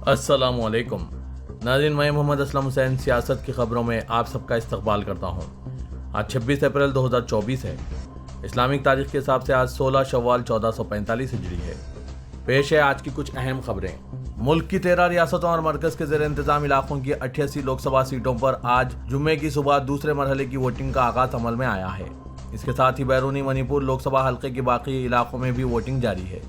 अस्सलामुअलैकुम नाज़रीन, मैं मोहम्मद असलम हुसैन सियासत की ख़बरों में आप सबका इस्तकबाल करता हूँ। आज 26 अप्रैल 2024 है। इस्लामिक तारीख के हिसाब से आज 16 शव्वाल 1445 हिजरी है। पेश है आज की कुछ अहम खबरें। मुल्क की 13 रियासतों और मरकज़ के ज़ेर इंतज़ाम इलाकों की 88 लोकसभा सीटों पर आज जुम्मे की सुबह दूसरे मरहले की वोटिंग का आगाज़ अमल में आया है। इसके साथ ही बैरूनी मणिपुर लोकसभा हल्के के बाकी इलाकों में भी वोटिंग जारी है।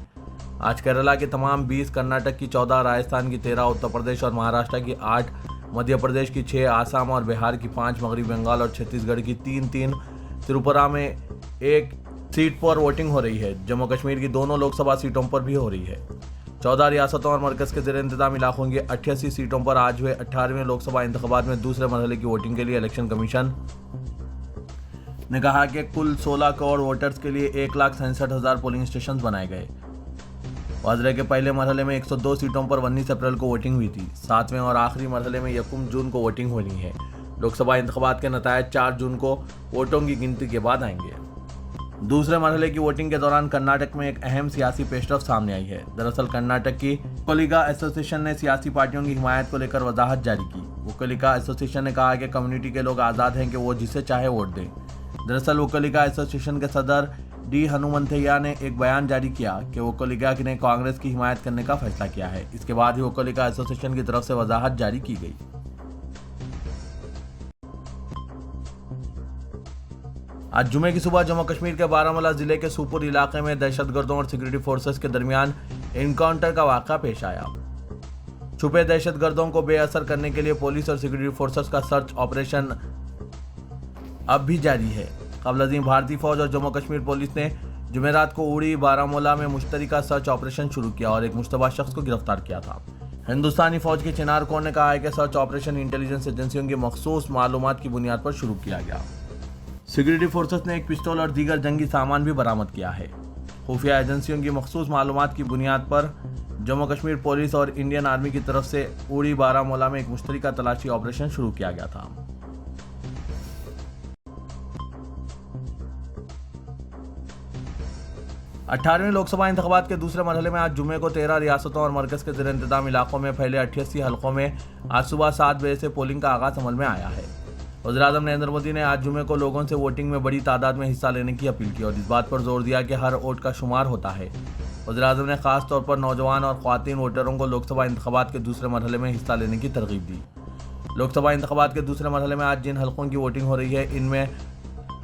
आज केरला के तमाम 20, कर्नाटक की 14, राजस्थान की 13, उत्तर प्रदेश और महाराष्ट्र की 8, मध्य प्रदेश की 6, आसाम और बिहार की 5, मगरबी बंगाल और छत्तीसगढ़ की 3, त्रिपुरा में 1 सीट पर वोटिंग हो रही है। जम्मू कश्मीर की दोनों लोकसभा सीटों पर भी हो रही है। 14 रियासतों और मरकज़ के ज़ेर इंतज़ाम इलाकों की 88 सीटों पर आज हुए 18वें लोकसभा इंतखाबात में दूसरे मरहले की वोटिंग के लिए इलेक्शन कमीशन ने कहा कि कुल 16 करोड़ वोटर्स के लिए 1,67,000 पोलिंग स्टेशन बनाए गए। वाज़रे के पहले मरहले में 102 सीटों पर 19 अप्रैल को वोटिंग हुई थी। 7वें और आखिरी मरहले में 1 जून को वोटिंग होनी है। लोकसभा इंतखाबात के नतायज 4 जून को वोटों की गिनती के बाद आएंगे। दूसरे मरहले की वोटिंग के दौरान कर्नाटक में एक अहम सियासी पेशरफ सामने आई है। दरअसल कर्नाटक की वोकलिगा एसोसिएशन ने सियासी पार्टियों की हिमायत को लेकर वजाहत जारी की। वोकलिगा एसोसिएशन ने कहा कि कम्युनिटी के लोग आज़ाद हैं कि वो जिसे चाहे वोट दें। दरअसल वोकलिगा एसोसिएशन के सदर डी हनुमंथैया ने एक बयान जारी किया कि वोकलिगा ने कांग्रेस की हिमायत करने का फैसला किया है। इसके बाद ही वोकलिगा एसोसिएशन की तरफ से वजाहत जारी की गई। आज जुमे की सुबह जम्मू कश्मीर के बारामूला जिले के सूपुर इलाके में दहशतगर्दों और सिक्योरिटी फोर्सेस के दरमियान एनकाउंटर का वाक़या पेश आया। छुपे दहशतगर्दों को बेअसर करने के लिए पुलिस और सिक्योरिटी फोर्सेस का सर्च ऑपरेशन अब भी जारी है। कबल अज़ीम भारतीय फौज और जम्मू कश्मीर पुलिस ने जुमेरात को उड़ी बारामूला में मुश्तरका सर्च ऑपरेशन शुरू किया और एक मुश्तबा शख्स को गिरफ्तार किया था। हिंदुस्तानी फौज के चिनार कोर ने कहा है कि सर्च ऑपरेशन इंटेलिजेंस एजेंसियों की मखसूस मालूमात की बुनियाद पर शुरू किया गया। सिक्योरिटी फोर्सेस ने एक पिस्तौल और दीगर जंगी सामान भी बरामद किया है। खुफिया एजेंसियों की मखसूस मालूमात की बुनियाद पर जम्मू कश्मीर पुलिस और इंडियन आर्मी की तरफ से उड़ी बारामूला में एक मुश्तरका तलाशी ऑपरेशन शुरू किया गया था। 18वें लोकसभा इंतखाबात के दूसरे मरहले में आज जुमे को 13 रियासतों और मरकज़ के ज़ेर इंतज़ाम इलाकों में फैले 88 हलकों में आज सुबह 7 बजे से पोलिंग का आगाज़ अमल में आया है। वज़ीर-ए-आज़म नरेंद्र मोदी ने आज जुमे को लोगों से वोटिंग में बड़ी तादाद में हिस्सा लेने की अपील की और इस बात पर जोर दिया कि हर वोट का शुमार होता है। वज़ीर-ए-आज़म ने खास तौर पर नौजवान और ख़वातीन वोटरों को लोकसभा इंतखाबात के दूसरे मरहले में हिस्सा लेने की तरगीब दी। लोकसभा इंतखाबात के दूसरे मरहले में आज जिन हलकों की वोटिंग हो रही है, इनमें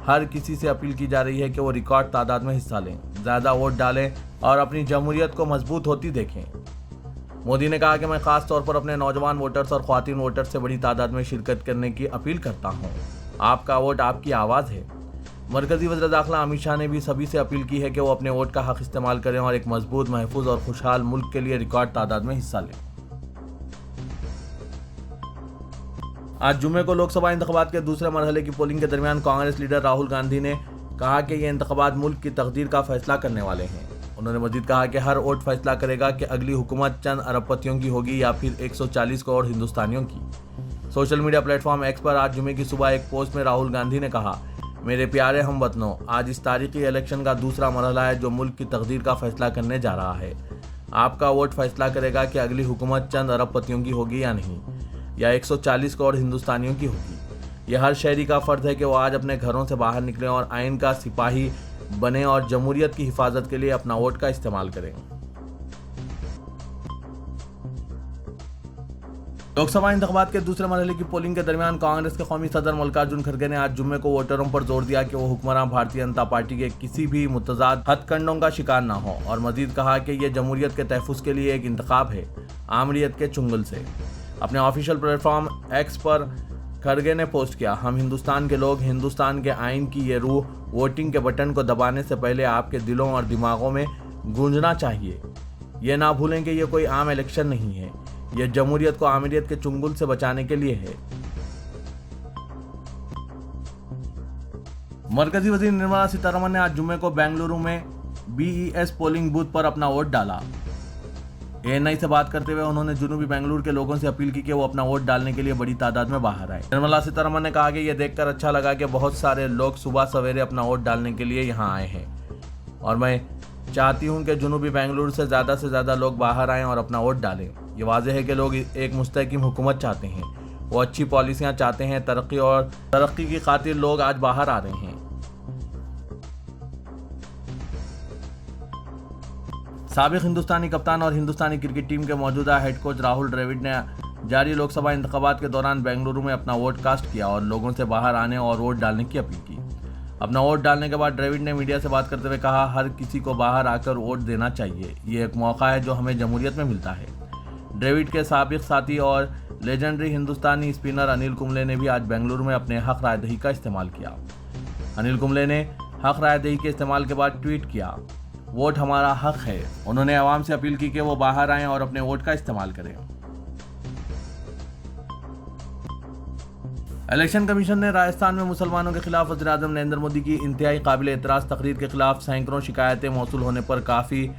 हर किसी से अपील की जा रही है कि वो रिकॉर्ड तादाद में हिस्सा लें, ज़्यादा वोट डालें और अपनी जमहूरियत को मजबूत होती देखें। मोदी ने कहा कि मैं खास तौर पर अपने नौजवान वोटर्स और ख़वातीन वोटर्स से बड़ी तादाद में शिरकत करने की अपील करता हूँ। आपका वोट आपकी आवाज़ है। मरकज़ी वज़ीर दाखिला अमित शाह ने भी सभी से अपील की है कि वो अपने वोट का हक इस्तेमाल करें और एक मजबूत, महफूज और खुशहाल मुल्क के लिए रिकॉर्ड तादाद में हिस्सा लें। आज जुमे को लोकसभा इंतखाबात के दूसरे मरहले की पोलिंग के दरमियान कांग्रेस लीडर राहुल गांधी ने कहा कि ये इंतखाबात मुल्क की तकदीर का फैसला करने वाले हैं। उन्होंने मजीद कहा कि हर वोट फैसला करेगा कि अगली हुकूमत चंद अरबपतियों की होगी या फिर 140 करोड़ हिंदुस्तानियों की। सोशल मीडिया प्लेटफॉर्म एक्स पर आज जुमे की सुबह एक पोस्ट में राहुल गांधी ने कहा, मेरे प्यारे हमवतनों, आज इस तारीखी इलेक्शन का दूसरा मरहला है जो मुल्क की तकदीर का फैसला करने जा रहा है। आपका वोट फैसला करेगा कि अगली हुकूमत चंद अरबपतियों की होगी या नहीं, या 140 करोड़ हिंदुस्तानियों की होगी। यह हर शहरी का फ़र्ज है कि वो आज अपने घरों से बाहर निकलें और आइन का सिपाही बने और जमहूरियत की हिफाजत के लिए अपना वोट का इस्तेमाल करें। लोकसभा इंतखाबात के दूसरे मरहले की पोलिंग के दरमियान कांग्रेस के कौमी सदर मल्लिकार्जुन खड़गे ने आज जुम्मे को वोटरों पर जोर दिया कि वो हुक्मरान भारतीय जनता पार्टी के किसी भी मुतजाद हथकंडों का शिकार न हो और मजीद कहा कि यह जमहूरियत के तहफ़्फ़ुज़ के लिए एक इंतखाब है, आमरीत के चुंगल से। अपने ऑफिशियल प्लेटफॉर्म एक्स पर खड़गे ने पोस्ट किया, हम हिंदुस्तान के लोग, हिंदुस्तान के आइन की ये रूह वोटिंग के बटन को दबाने से पहले आपके दिलों और दिमागों में गूंजना चाहिए। ये ना भूलें कि ये कोई आम इलेक्शन नहीं है, यह जमहूरियत को आमिरियत के चुंगल से बचाने के लिए है। मरकजी वजीर निर्मला सीतारमण ने आज जुमे को बेंगलुरु में BES पोलिंग बूथ पर अपना वोट डाला। ANI से बात करते हुए उन्होंने जुनूबी बेंगलुरु के लोगों से अपील की कि वो अपना वोट डालने के लिए बड़ी तादाद में बाहर आए। निर्मला सीतारमण ने कहा कि यह देखकर अच्छा लगा कि बहुत सारे लोग सुबह सवेरे अपना वोट डालने के लिए यहाँ आए हैं और मैं चाहती हूं कि जुनूबी बेंगलुरु से ज़्यादा लोग बाहर आएं और अपना वोट डालें। ये वाज़ेह है कि लोग एक मुस्तहकम हुकूमत चाहते हैं, वो अच्छी पॉलिसियां चाहते हैं, तरक्की की खातिर लोग आज बाहर आ रहे हैं। साबिक हिंदुस्तानी कप्तान और हिंदुस्तानी क्रिकेट टीम के मौजूदा हेड कोच राहुल द्रविड़ ने जारी लोकसभा इंतखाबात के दौरान बेंगलुरु में अपना वोट कास्ट किया और लोगों से बाहर आने और वोट डालने की अपील की। अपना वोट डालने के बाद द्रविड़ ने मीडिया से बात करते हुए कहा, हर किसी को बाहर आकर वोट देना चाहिए, ये एक मौका है जो हमें जमहूरियत में मिलता है। द्रविड़ के साबिक साथी और लेजेंडरी हिंदुस्तानी स्पिनर अनिल कुंबले ने भी आज बेंगलुरु में अपने हक रायदही का इस्तेमाल किया। अनिल कुंबले ने हक रायदही के इस्तेमाल के बाद ट्वीट किया, वोट हमारा हक है। उन्होंने आवाम से अपील की कि वो बाहर आएं और अपने वोट का इस्तेमाल करें। इलेक्शन कमीशन ने राजस्थान में मुसलमानों के खिलाफ वज़ीर-ए-आज़म नरेंद्र मोदी की इंतहाई काबिल एतराज़ तकरीर के खिलाफ सैकड़ों शिकायतें मौसूल होने पर काफ़ी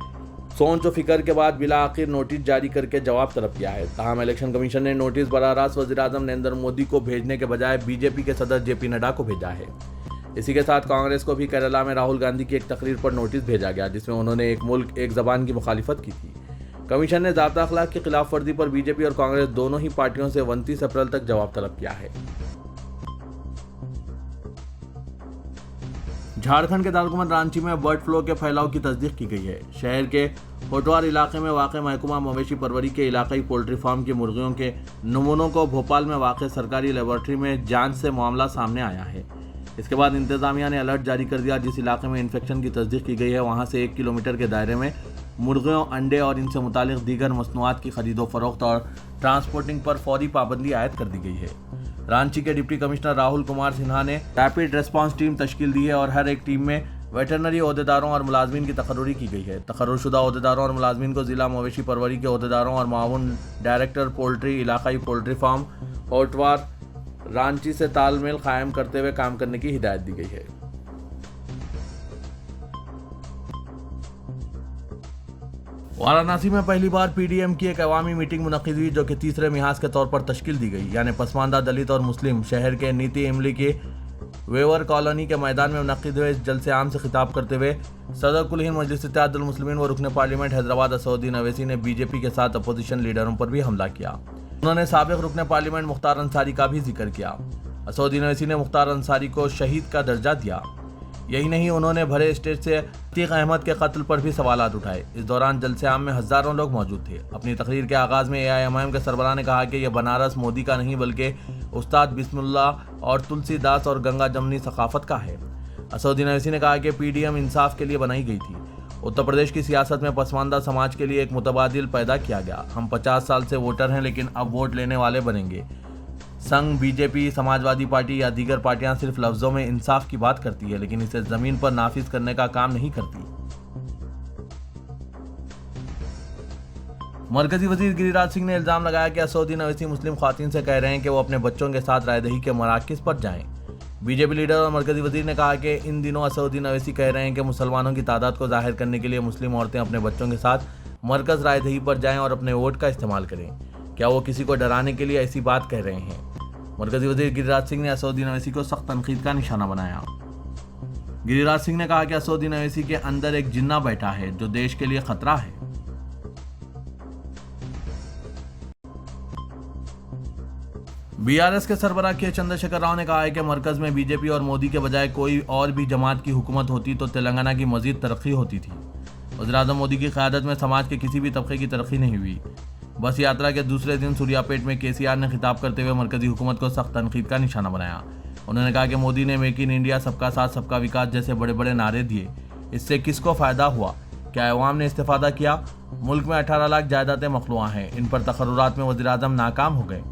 सोच व फिक्र के बाद बिला आखिर नोटिस जारी करके जवाब तलब किया है। ताहम इलेक्शन कमीशन ने नोटिस बराह रास्त वज़ीर-ए-आज़म नरेंद्र मोदी को भेजने के बजाय बीजेपी के सदर जेपी नड्डा को भेजा है। इसी के साथ कांग्रेस को भी केरला में राहुल गांधी की एक तकरीर पर नोटिस भेजा गया, जिसमें उन्होंने एक मुल्क एक ज़बान की मुखालिफत की थी। कमीशन ने ज़ाब्ता अखलाक की खिलाफ वर्जी पर बीजेपी और कांग्रेस दोनों ही पार्टियों से 29 अप्रैल तक जवाब तलब किया है। झारखंड के दारकूमत रांची में बर्ड फ्लू के फैलाव की तस्दीक की गई है। शहर के होटवार इलाके में वाक़ महकमा मवेशी परवरी के इलाकाई पोल्ट्री फार्म की मुर्गियों के नमूनों को भोपाल में वाक़ सरकारी लेबोरेटरी में जांच से मामला सामने आया है। इसके बाद इंतजामिया ने अलर्ट जारी कर दिया। जिस इलाके में इन्फेक्शन की तस्दीक की गई है वहाँ से 1 किलोमीटर के दायरे में मुर्गियों, अंडे और इनसे मुतालिक दीगर मसनूआत की खरीदो फरोख्त और ट्रांसपोर्टिंग पर फौरी पाबंदी आयद कर दी गई है। रांची के डिप्टी कमिश्नर राहुल कुमार सिन्हा ने रैपिड रिस्पांस टीम तश्कील दी है और हर एक टीम में वेटरनरी ओहदेदारों और मुलाजमीन की तकर्री की गई है। तकर्रुशुदा ओहदेदारों और मुलाजमीन को जिला मवेशी परवरी के ओहदेदारों और माउन डायरेक्टर पोल्ट्री इलाकाई पोल्ट्री फार्म होटवार रांची से तालमेल कायम करते हुए काम करने की हिदायत दी गई है। वाराणसी में पहली बार पीडीएम की एक अवामी मीटिंग मुनक्किद हुई, जो कि तीसरे मिहाज के तौर पर तश्कील दी गई, यानी पसमानदा दलित और मुस्लिम। शहर के नीति इमली के वेवर कॉलोनी के मैदान में मुनक्किद हुए इस जलसे आम से खिताब करते हुए सदर कुल हिंद मजलिस इत्तेहादुल मुस्लिमीन व रुकन पार्लियामेंट हैदराबाद असदुद्दीन अवैसी ने बीजेपी के साथ अपोजिशन लीडरों पर भी हमला किया। उन्होंने साबिक रुकन पार्लियामेंट मुख्तार अंसारी का भी जिक्र किया। असदुद्दीन अवैसी ने मुख्तार अंसारी को शहीद का दर्जा दिया। यही नहीं, उन्होंने भरे स्टेज से अतीक अहमद के कत्ल पर भी सवालात उठाए। इस दौरान जलसे आम में हजारों लोग मौजूद थे। अपनी तकरीर के आगाज़ में AIMIM के सरबराह ने कहा कि यह बनारस मोदी का नहीं बल्कि उस्ताद बिस्मिल्लाह और तुलसीदास और गंगा जमनी सकाफत का है। असदुद्दीन अवैसी ने कहा कि पीडीएम इंसाफ के लिए बनाई गई थी। उत्तर प्रदेश की सियासत में पसमानदा समाज के लिए एक मुतबादिल पैदा किया गया। हम 50 साल से वोटर हैं, लेकिन अब वोट लेने वाले बनेंगे। संघ, बीजेपी, समाजवादी पार्टी या दीगर पार्टियां सिर्फ लफ्जों में इंसाफ की बात करती है, लेकिन इसे जमीन पर नाफिज करने का काम नहीं करती। मरकजी वजीर गिरिराज सिंह ने इल्जाम लगाया कि असदुद्दीन अवैसी मुस्लिम ख्वातीन से कह रहे हैं कि वो अपने बच्चों के साथ रायदही के मराकज़ पर जाएं। बीजेपी लीडर और मरकजी वजीर ने कहा कि इन दिनों असदुद्दीन अवैसी कह रहे हैं कि मुसलमानों की तादाद को जाहिर करने के लिए मुस्लिम औरतें अपने बच्चों के साथ मरकज़ रायदही पर जाएं और अपने वोट का इस्तेमाल करें। क्या वो किसी को डराने के लिए ऐसी बात कह रहे हैं? मरकजी वजीर गिरिराज सिंह ने असदुद्दीन अवैसी को सख्त तनकीद का निशाना बनाया। गिरिराज सिंह ने कहा कि असदुद्दीन अवैसी के अंदर एक जिन्ना बैठा है जो देश के लिए खतरा है। बीआरएस के सरबराह के चंद्रशेखर राव ने कहा है कि मरकज में बीजेपी और मोदी के बजाय कोई और भी जमात की हुकूमत होती तो तेलंगाना की मजीद तरक्की होती थी। वज़ीर-ए-आज़म मोदी की क़यादत में समाज के किसी भी तबके की तरक्की नहीं हुई। बस यात्रा के दूसरे दिन सूर्यापेट में केसीआर ने खिताब करते हुए मरकजी हुकूमत को सख्त तनकीद का निशाना बनाया। उन्होंने कहा कि मोदी ने मेक इन इंडिया, सबका साथ सबका विकास जैसे बड़े बड़े नारे दिए, इससे किसको फ़ायदा हुआ? क्या अवाम ने इस्तेफादा किया? मुल्क में 18 लाख जायदादें मखलूआ हैं, इन पर तकर्रुरात में वज़ीर-ए-आज़म नाकाम हो गए।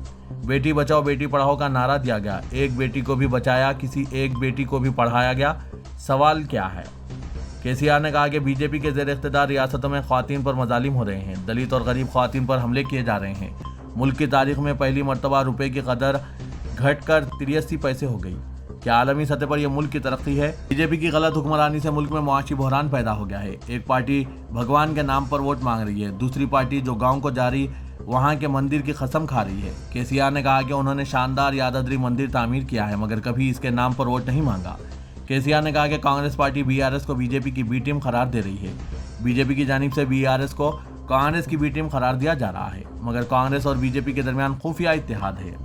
बेटी बचाओ बेटी पढ़ाओ का नारा दिया गया, एक बेटी को भी बचाया, किसी एक बेटी को भी पढ़ाया गया, सवाल क्या है? केसीआर ने कहा कि बीजेपी के ज़ेर इख्तिदार रियासतों में ख़वातीन पर मजालिम हो रहे हैं, दलित और गरीब ख़वातीन पर हमले किए जा रहे हैं। मुल्क की तारीख में पहली मरतबा रुपए की कदर घटकर 83 पैसे हो गई। क्या आलमी सतह पर यह मुल्क की तरक्की है? बीजेपी की गलत हुक्मरानी से मुल्क में मुआशी बहरान पैदा हो गया है। एक पार्टी भगवान के नाम पर वोट मांग रही है, दूसरी पार्टी जो गाँव को जारी वहाँ के मंदिर की कसम खा रही है। केसीआर ने कहा कि उन्होंने शानदार यादाद्री मंदिर तामीर किया है, मगर कभी इसके नाम पर वोट नहीं मांगा। केसीआर ने कहा कि कांग्रेस पार्टी बीआरएस को बीजेपी की बी टीम करार दे रही है। बीजेपी की जानिब से बीआरएस को कांग्रेस की बी टीम करार दिया जा रहा है, मगर कांग्रेस और बीजेपी के दरमियान खुफिया इत्तेहाद है।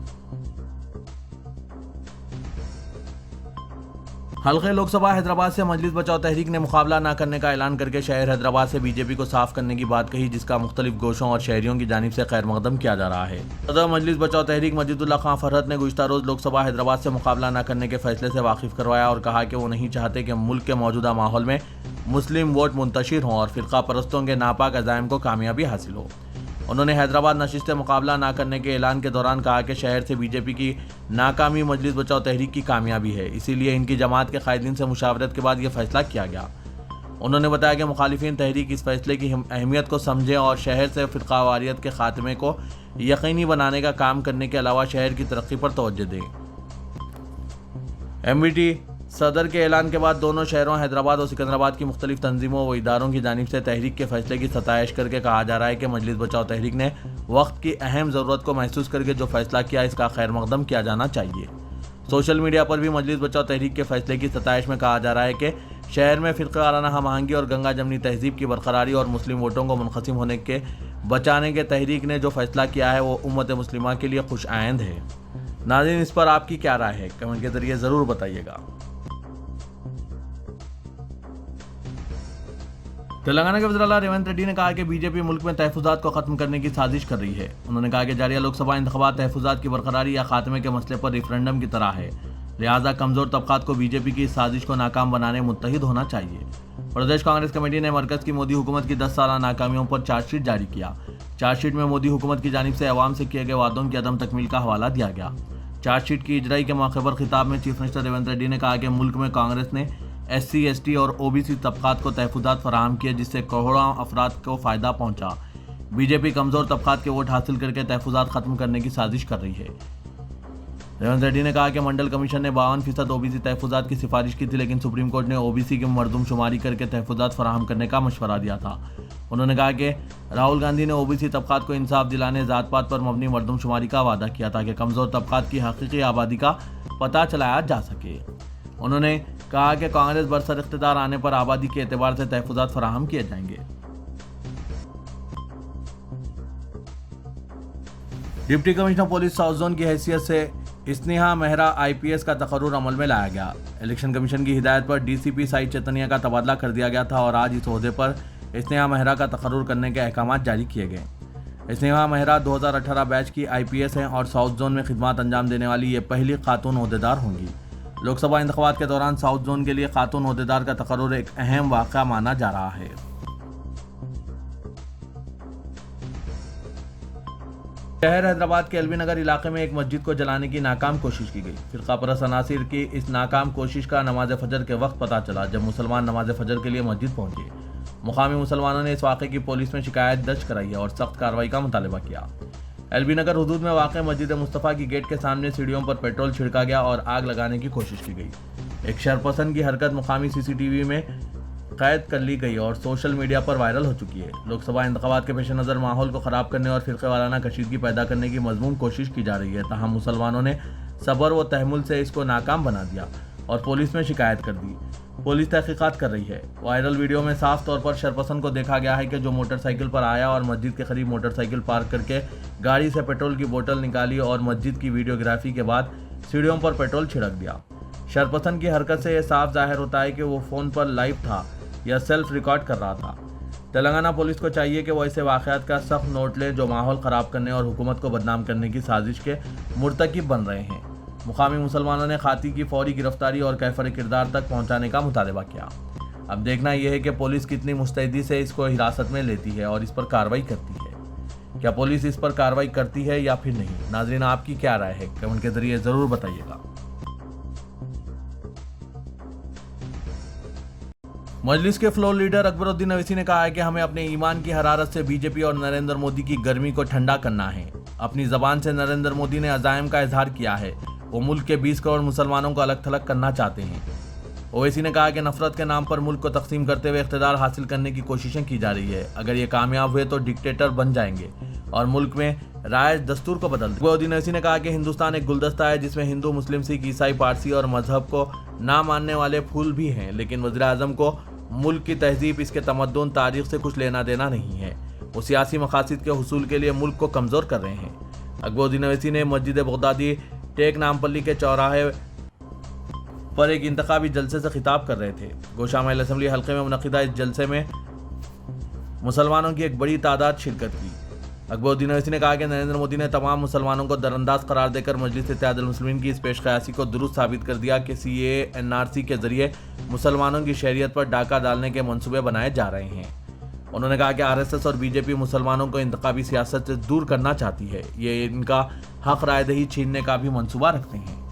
हल्के लोकसभा हैदराबाद से मजलिस बचाओ तहरीक ने मुकाबला न करने का ऐलान करके शहर हैदराबाद से बीजेपी को साफ करने की बात कही, जिसका मुख्तलिफ गोशों और शहरियों की जानिब से खैर मकदम किया जा रहा है। सदर मजलिस बचाओ तहरीक मजीदुल्लाह खान फरहत ने गुज़िश्ता रोज लोकसभा हैदराबाद से मुकाबला न करने के फैसले से वाकिफ करवाया और कहा कि वो नहीं चाहते कि मुल्क के मौजूदा माहौल में मुस्लिम वोट मुंतशिर हों और फिरका परस्तों के नापाक अज़ाइम को कामयाबी हासिल हो। उन्होंने हैदराबाद नशिस्त मुकाबला ना करने के ऐलान के दौरान कहा कि शहर से बीजेपी की नाकामी मजलिस बचाओ तहरीक की कामयाबी है, इसीलिए इनकी जमात के कायदीन से मुशावरत के बाद यह फैसला किया गया। उन्होंने बताया कि मुखालिफिन तहरीक इस फैसले की अहमियत को समझें और शहर से फिरकावारियत के खात्मे को यकीनी बनाने का काम करने के अलावा शहर की तरक्की पर तवज्जो दें। एमवीटी सदर के ऐलान के बाद दोनों शहरों हैदराबाद और सिकंदराबाद की मुख्तलिफ तंजीमों व इदारों की जानिब से तहरीक के फैसले की सताइश करके कहा जा रहा है कि मजलिस बचाओ तहरीक ने वक्त की अहम ज़रूरत को महसूस करके जो फैसला किया इसका खैर मकदम किया जाना चाहिए। सोशल मीडिया पर भी मजलिस बचाओ तहरीक के फैसले की सताइश में कहा जा रहा है कि शहर में फ़िरक़ावाराना हम-आहंगी और गंगा जमनी तहजीब की बरकरारी और मुस्लिम वोटों को मुनक़सिम होने के बचाने के तहरीक ने जो फैसला किया है वो उम्मत मुस्लिमा के लिए खुश आइंद है। नाज़रीन, इस पर आपकी क्या राय है, कमेंट के ज़रिए ज़रूर बताइएगा। तेलंगाना के वज़ीर-ए-आला रेवंत रेड्डी ने कहा कि बीजेपी मुल्क में तहफ़्फ़ुज़ात को ख़त्म करने की साजिश कर रही है। उन्होंने कहा कि जारिया लोकसभा इंतख़ाबात तहफ़्फ़ुज़ात की बरकरारी या खात्मे के मसले पर रेफरेंडम की तरह है, लिहाजा कमज़ोर तबक़ात को बीजेपी की इस साजिश को नाकाम बनाने मुत्तहिद होना चाहिए। प्रदेश कांग्रेस कमेटी ने मरकज़ की मोदी हुकूमत की 10 साला नाकामियों पर चार्जशीट जारी किया। चार्जशीट में मोदी हुकूमत की जानिब से अवाम से किए गए वादों की अदम तकमील का हवाला दिया गया। चार्जशीट की इजराई के मौके पर खिताब में चीफ मिनिस्टर रेवंत रेड्डी ने कहा कि मुल्क में कांग्रेस ने SC, ST और OBC तबक़ात को तहफ़्फ़ुज़ात फराहम किए, जिससे करोड़ों अफराद को फ़ायदा पहुंचा। बीजेपी कमज़ोर तबक़ात के वोट हासिल करके तहफ़्फ़ुज़ात ख़त्म करने की साजिश कर रही है। रेवंत रेड्डी ने कहा कि मंडल कमीशन ने 52% OBC तहफ़्फ़ुज़ात की सिफारिश की थी, लेकिन सुप्रीम कोर्ट ने OBC की मरदमशुमारी करके तहफ़्फ़ुज़ात फराहम करने का मशवरा दिया था। उन्होंने कहा कि राहुल गांधी ने OBC तबक़ात को इंसाफ दिलाने, ज़ात पात पर मबनी मरदमशुमारी का वादा किया ताकि कमज़ोर तबक़ात की हकीकी आबादी का पता चलाया जा सके। उन्होंने कहा कि कांग्रेस बरसर इख्तिदार आने पर आबादी के एतबार से तहफ़्फ़ुज़ात फराहम किए जाएंगे। Deputy commissioner police south zone की हैसियत से स्नेहा मेहरा IPS का तकर्रुर अमल में लाया गया। इलेक्शन कमीशन की हिदायत पर DCP साई चैतन्य का तबादला कर दिया गया था और आज इस ओहदे पर स्नेहा मेहरा का तकर्रुर करने के अहकाम जारी किए गए। स्नेहा मेहरा 2018 बैच की IPS हैं और साउथ जोन में खिदमत अंजाम देने वाली ये पहली खातून ओहदेदार होंगी। लोकसभा इंतखाबात के दौरान साउथ जोन के लिए खातून ओहदेदार का तकर्रुर एक अहम वाक़या माना जा रहा है। शहर हैदराबाद के एलबी नगर इलाके में एक मस्जिद को जलाने की नाकाम कोशिश की गई। फिरका परस्त अनासिर की इस नाकाम कोशिश का नमाज फजर के वक्त पता चला, जब मुसलमान नमाज फजर के लिए मस्जिद पहुंचे। मुकामी मुसलमानों ने इस वाक़े की पुलिस में शिकायत दर्ज कराई है और सख्त कार्रवाई का मुतालबा किया। एलबी नगर हुदूद में वाक़ मस्जिद मुस्तफ़ा की गेट के सामने सीढ़ियों पर पेट्रोल छिड़का गया और आग लगाने की कोशिश की गई। एक शरपसंद की हरकत मुकामी CCTV में कैद कर ली गई और सोशल मीडिया पर वायरल हो चुकी है। लोकसभा इंतखाबात के पेश नज़र माहौल को ख़राब करने और फ़िरक़ेवाराना कशीदगी पैदा करने की मज़मूम कोशिश की जा रही है, ताहम मुसलमानों ने सब्र व तहम्मुल से इसको नाकाम बना दिया और पुलिस में शिकायत कर दी। पुलिस तहक़ीक़ात कर रही है। वायरल वीडियो में साफ तौर पर शरपसंद को देखा गया है कि जो मोटरसाइकिल पर आया और मस्जिद के करीब मोटरसाइकिल पार्क करके गाड़ी से पेट्रोल की बोतल निकाली और मस्जिद की वीडियोग्राफी के बाद सीढ़ियों पर पेट्रोल छिड़क दिया। शरपसंद की हरकत से यह साफ जाहिर होता है कि वो फ़ोन पर लाइव था या सेल्फ रिकॉर्ड कर रहा था। तेलंगाना पुलिस को चाहिए कि वो ऐसे वाक़यात का सख्त नोट ले जो माहौल ख़राब करने और हुकूमत को बदनाम करने की साजिश के मुर्तकिब बन रहे हैं। मुकामी मुसलमानों ने खाती की फौरी गिरफ्तारी और कैफर किरदार तक पहुंचाने का मुतालबा किया। अब देखना यह है कि पुलिस कितनी मुस्तैदी से इसको हिरासत में लेती है और इस पर कार्रवाई करती है। क्या पुलिस इस पर कार्रवाई करती है या फिर नहीं? नाज़रीन, आपकी क्या राय है, कमेंट के जरिए ज़रूर बताइएगा। मजलिस के फ्लोर लीडर अकबरुद्दीन अवैसी ने कहा है कि हमें अपने ईमान की हरारत से बीजेपी और नरेंद्र मोदी की गर्मी को ठंडा करना है। अपनी ज़बान से नरेंद्र मोदी ने अज़ाइम का इजहार किया है। वो मुल्क के 20 करोड़ मुसलमानों को अलग थलग करना चाहते हैं। ओवैसी ने कहा कि नफरत के नाम पर मुल्क को तकसीम करते हुए इख्तिदार हासिल करने की कोशिशें की जा रही है। अगर ये कामयाब हुए तो डिक्टेटर बन जाएंगे और मुल्क में राय दस्तूर को बदल देंगे। अकबरुद्दीन अवैसी ने कहा कि हिंदुस्तान एक गुलदस्ता है जिसमें हिंदू, मुस्लिम, सिख, ईसाई, पारसी और मजहब को ना मानने वाले फूल भी हैं, लेकिन वज़ीर आज़म को मुल्क की तहजीब, इसके तमद्दुन, तारीख से कुछ लेना देना नहीं है। वो सियासी मकासद के हुसूल के लिए मुल्क को कमज़ोर कर रहे हैं। अकबरुद्दीन ओवैसी ने मस्जिद बगदादी टेक नामपल्ली के चौराहे पर एक इंतखाबी जलसे से खिताब कर रहे थे। गोशा महल असेंबली हल्के में मुनक़िदा इस जलसे में मुसलमानों की एक बड़ी तादाद शिरकत की। अकबरुद्दीन ओवैसी ने कहा कि नरेंद्र मोदी ने तमाम मुसलमानों को दरअंदाज करार देकर मजलिस इत्तेहादुल मुस्लिमीन की इस पेश कयासी को दुरुस्त साबित कर दिया कि CAA NRC के जरिए मुसलमानों की शहरियत पर डाका डालने के मंसूबे बनाए जा रहे हैं। उन्होंने कहा कि RSS और BJP मुसलमानों को इंतखाबी सियासत से दूर करना चाहती है। ये इनका हक रायदही छीनने का भी मंसूबा रखते हैं।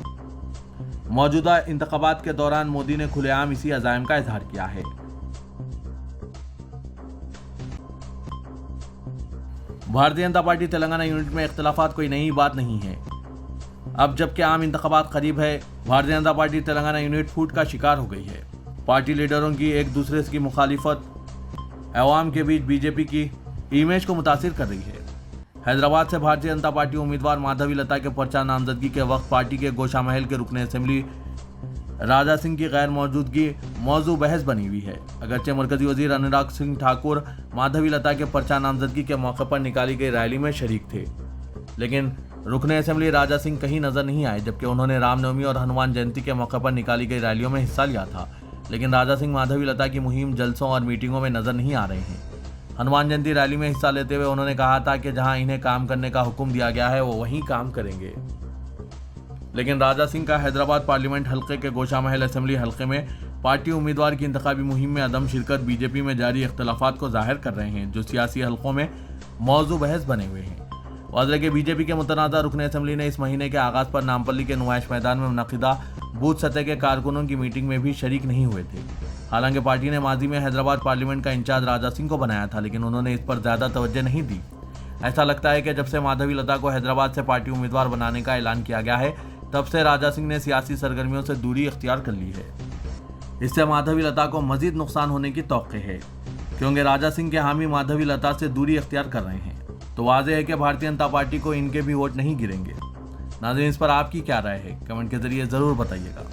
मौजूदा इंतखाबात के दौरान मोदी ने खुलेआम इसी अज़ाइम का इजहार किया है। भारतीय जनता पार्टी तेलंगाना यूनिट में इख्तिलाफात कोई नई बात नहीं है। अब जबकि आम इंतखाबात करीब है, भारतीय जनता पार्टी तेलंगाना यूनिट फूट का शिकार हो गई है। पार्टी लीडरों की एक दूसरे की मुखालिफत अवाम के बीच BJP की इमेज को मुतासिर कर रही है। हैदराबाद से भारतीय जनता पार्टी उम्मीदवार माधवी लता के पर्चा नामजदगी के वक्त पार्टी के गोशा महल के रुकने असेंबली राजा सिंह की गैर मौजूदगी मौजू बहस बनी हुई है। अगरचे मरकजी वजीर अनुराग सिंह ठाकुर माधवी लता के पर्चा नामजदगी के मौके पर निकाली गई रैली में शरीक थे, लेकिन रुकने असेंबली राजा सिंह कहीं नजर नहीं आए, जबकि उन्होंने रामनवमी और हनुमान जयंती के मौके पर निकाली गई रैलियों में हिस्सा लिया था। लेकिन राजा सिंह माधवी लता की मुहिम, जलसों और मीटिंगों में नजर नहीं आ रहे हैं। हनुमान जयंती रैली में हिस्सा लेते हुए उन्होंने कहा था कि जहां इन्हें काम करने का हुक्म दिया गया है वो वहीं काम करेंगे। लेकिन राजा सिंह का हैदराबाद पार्लियामेंट हल्के के गोशा महल असेंबली हल्के में पार्टी उम्मीदवार की इंतखाबी मुहिम में अदम शिरकत BJP में जारी इख्तिलाफात को जाहिर कर रहे हैं, जो सियासी हल्कों में मौजू बहस बने हुए हैं। वाज़ेह के BJP के मुतनाज़ा रुकन असेंबली ने इस महीने के आगाज़ पर नामपल्ली के नुमाइश मैदान में मुनक़िदा बूथ सतह के कारकुनों की मीटिंग में भी शरीक नहीं हुए थे। हालांकि पार्टी ने माजी में हैदराबाद पार्लियामेंट का इंचार्ज राजा सिंह को बनाया था, लेकिन उन्होंने इस पर ज़्यादा तवज्जो नहीं दी। ऐसा लगता है कि जब से माधवी लता को हैदराबाद से पार्टी उम्मीदवार बनाने का ऐलान किया गया है, तब से राजा सिंह ने सियासी सरगर्मियों से दूरी इख्तियार कर ली है। इससे माधवी लता को मजीद नुकसान होने की तौक़्क़े है, क्योंकि राजा सिंह के हामी माधवी लता से दूरी इख्तियार कर रहे हैं। तो वाज़ेह है कि भारतीय जनता पार्टी को इनके भी वोट नहीं गिरेंगे। नाज़रीन, इस पर आपकी क्या राय है? कमेंट के जरिए ज़रूर बताइएगा।